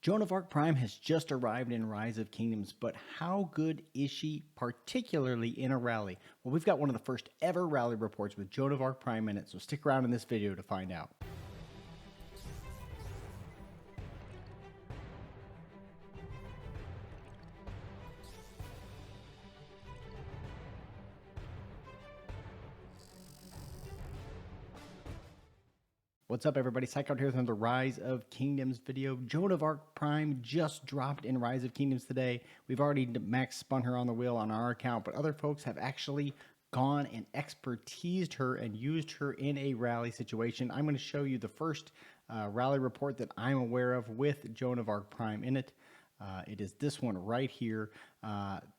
Joan of Arc Prime has just arrived in Rise of Kingdoms, but how good is she, particularly in a rally? Well, we've got one of the first ever rally reports with Joan of Arc Prime in it, so stick around in this video to find out. What's up, everybody? Psych out here with another Rise of Kingdoms video. Joan of Arc Prime just dropped in Rise of Kingdoms today. We've already max spun her on the wheel on our account, but other folks have actually gone and expertised her and used her in a rally situation. I'm going to show you the first rally report that I'm aware of with Joan of Arc Prime in it. It is this one right here.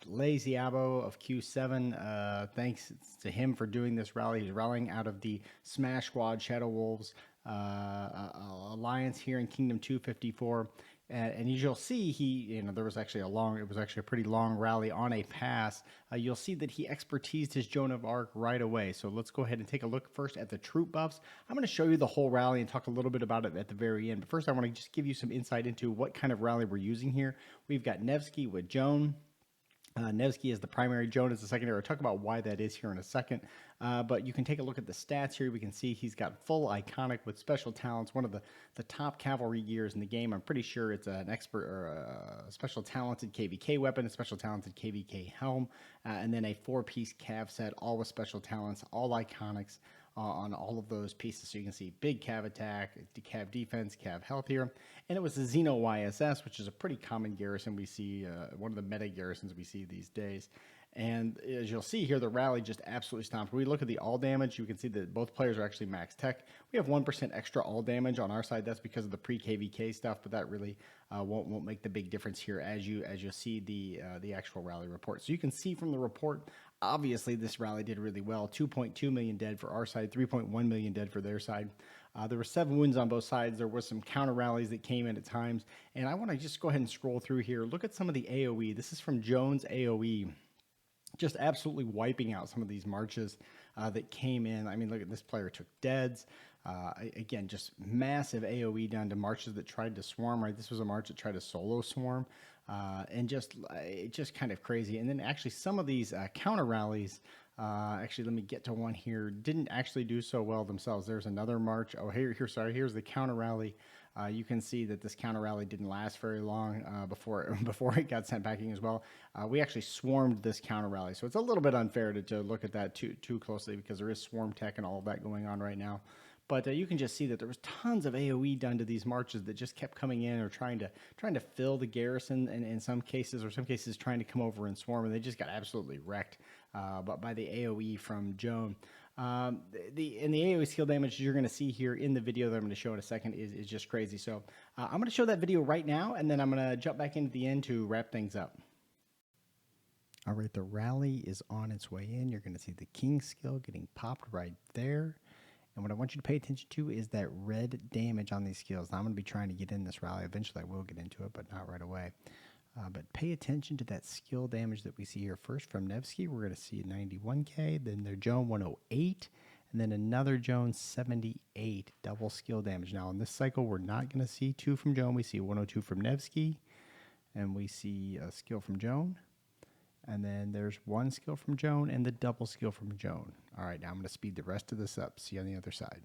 Lazy Abo of Q7, thanks to him for doing this rally. He's rallying out of the Smash Squad Shadow Wolves alliance here in Kingdom 254. And as you'll see, there was actually a pretty long rally on a pass. You'll see that he expertised his Joan of Arc right away. So let's go ahead and take a look first at the troop buffs. I'm going to show you the whole rally and talk a little bit about it at the very end. But first, I want to just give you some insight into what kind of rally we're using here. We've got Nevsky with Joan. Nevsky is the primary, Joan is the secondary. I'll talk about why that is here in a second. But you can take a look at the stats here. We can see he's got full iconic with special talents, one of the top cavalry gears in the game. I'm pretty sure it's an expert or a special talented KVK weapon, a special talented KVK helm, and then a 4-piece cav set, all with special talents, all iconics on all of those pieces. So you can see big cav attack, cav defense, cav health here. And it was the Xeno YSS, which is a pretty common garrison we see, one of the meta garrisons we see these days. And as you'll see here, the rally just absolutely stomped. When we look at the all damage, you can see that both players are actually max tech. We have 1% extra all damage on our side. That's because of the pre-KVK stuff, but that really won't make the big difference here as you'll see the actual rally report. So you can see from the report, obviously this rally did really well. 2.2 million dead for our side, 3.1 million dead for their side. There were 7 wins on both sides. There was some counter rallies that came in at times. And I want to just go ahead and scroll through here. Look at some of the AoE. This is from Joan's AoE. Just absolutely wiping out some of these marches that came in. I mean, look at this player took deads. Again, just massive AoE down to marches that tried to swarm, right? This was a march that tried to solo swarm. And just kind of crazy. And then actually some of these counter rallies, actually, let me get to one here, didn't actually do so well themselves. There's another march. Oh, here's the counter rally. You can see that this counter rally didn't last very long before it got sent packing as well. We actually swarmed this counter rally, so it's a little bit unfair to look at that too closely because there is swarm tech and all of that going on right now. But you can just see that there was tons of AoE done to these marches that just kept coming in or trying to fill the garrison in some cases, or some cases trying to come over and swarm, and they just got absolutely wrecked but by the AoE from Joan. The AoE skill damage you're going to see here in the video that I'm going to show in a second is just crazy. So I'm going to show that video right now, and then I'm going to jump back into the end to wrap things up. All right, the rally is on its way in. You're going to see the king skill getting popped right there. And what I want you to pay attention to is that red damage on these skills. Now, I'm going to be trying to get in this rally. Eventually, I will get into it, but not right away. But pay attention to that skill damage that we see here. First from Nevsky, we're going to see 91k. Then their Joan 108. And then another Joan 78. Double skill damage. Now, in this cycle, we're not going to see 2 from Joan. We see 102 from Nevsky. And we see a skill from Joan. And then there's 1 skill from Joan and the double skill from Joan. All right, now I'm going to speed the rest of this up. See you on the other side.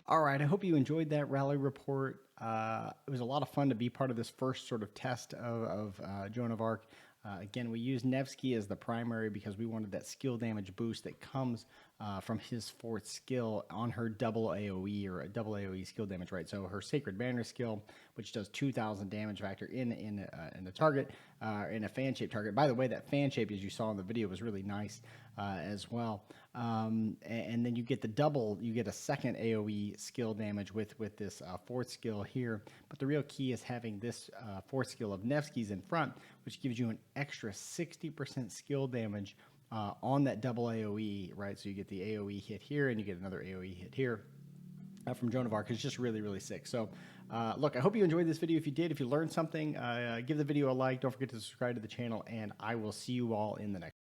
All right, I hope you enjoyed that rally report. It was a lot of fun to be part of this first sort of test of Joan of Arc. Again, we used Nevsky as the primary because we wanted that skill damage boost that comes from his fourth skill on her double AoE or a double AoE skill damage, right? So her Sacred Banner skill, which does 2,000 damage factor in the target, in a fan-shaped target. By the way, that fan shape, as you saw in the video, was really nice as well. And then you get the double, you get a second AoE skill damage with this fourth skill here. But the real key is having this fourth skill of Nevsky's in front, which gives you an extra 60% skill damage on that double AoE, right? So you get the AoE hit here and you get another AoE hit here from Joan of Arc. It's just really, really sick. So look, I hope you enjoyed this video. If you did, if you learned something, give the video a like. Don't forget to subscribe to the channel, and I will see you all in the next